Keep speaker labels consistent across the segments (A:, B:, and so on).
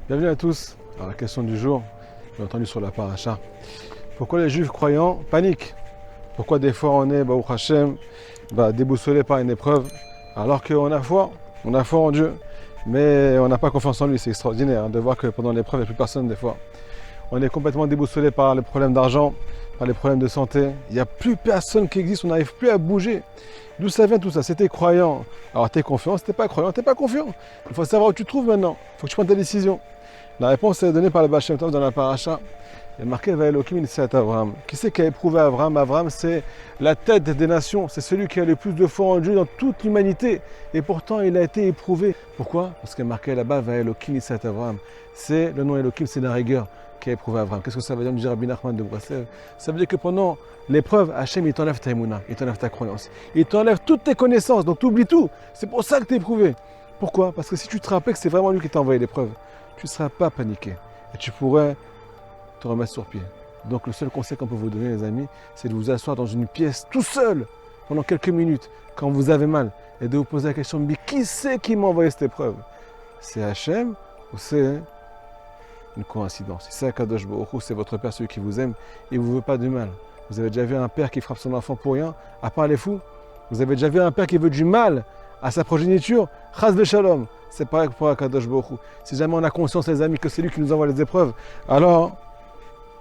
A: Bienvenue à tous. Alors, la question du jour, j'ai entendu sur la paracha. Pourquoi les juifs croyants paniquent? Pourquoi des fois on est, Baruch Hashem, déboussolé par une épreuve, alors qu'on a foi en Dieu, mais on n'a pas confiance en lui. C'est extraordinaire de voir que pendant l'épreuve, il n'y a plus personne des fois. On est complètement déboussolé par les problèmes d'argent, par les problèmes de santé. Il n'y a plus personne qui existe, on n'arrive plus à bouger. D'où ça vient tout ça? C'était croyant. Alors t'es confiant, c'était pas croyant, t'es pas confiant. Il faut savoir où tu te trouves maintenant. Il faut que tu prennes ta décision. La réponse est donnée par le Baal Shem Tov dans la paracha. Il y a marqué Vaelokim Nisat Avraham. Qui c'est qui a éprouvé Avraham? Avraham, c'est la tête des nations. C'est celui qui a le plus de foi en Dieu dans toute l'humanité. Et pourtant, il a été éprouvé. Pourquoi? Parce qu'il y a marqué là-bas Vaelokim Nisat Avraham. C'est le nom Elohim, c'est la rigueur qui a éprouvé Avraham. Qu'est-ce que ça veut dire, nous dit Rabbi Nachman de Breslev? Ça veut dire que pendant l'épreuve, Hachem, il t'enlève ta émouna, il t'enlève ta croyance. Il t'enlève toutes tes connaissances, donc tu oublies tout. C'est pour ça que tu es éprouvé. Pourquoi? Parce que si tu te rappelles que c'est vraiment lui qui t'a envoyé l'épreuve, tu ne seras pas paniqué. Et tu pourrais te remettre sur pied. Donc le seul conseil qu'on peut vous donner, les amis, c'est de vous asseoir dans une pièce tout seul pendant quelques minutes quand vous avez mal et de vous poser la question, mais qui c'est qui m'a envoyé cette épreuve? C'est Hachem ou c'est une coïncidence? Si c'est Akadosh Baruch Hu, c'est votre père, celui qui vous aime et ne vous veut pas du mal. Vous avez déjà vu un père qui frappe son enfant pour rien, à part les fous? Vous avez déjà vu un père qui veut du mal à sa progéniture? Chas v'shalom. C'est pareil pour Akadosh Baruch Hu. Si jamais on a conscience, les amis, que c'est lui qui nous envoie les épreuves, alors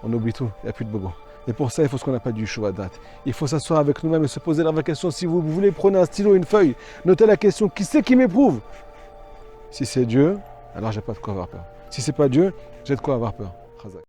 A: on oublie tout, il n'y a plus de bobo. Et pour ça, il faut ce qu'on appelle du Shuvadat. Il faut s'asseoir avec nous-mêmes et se poser la vraie question. Si vous voulez, prenez un stylo et une feuille. Notez la question, qui c'est qui m'éprouve? Si c'est Dieu, alors j'ai pas de quoi avoir peur. Si c'est pas Dieu, j'ai de quoi avoir peur. Chazak.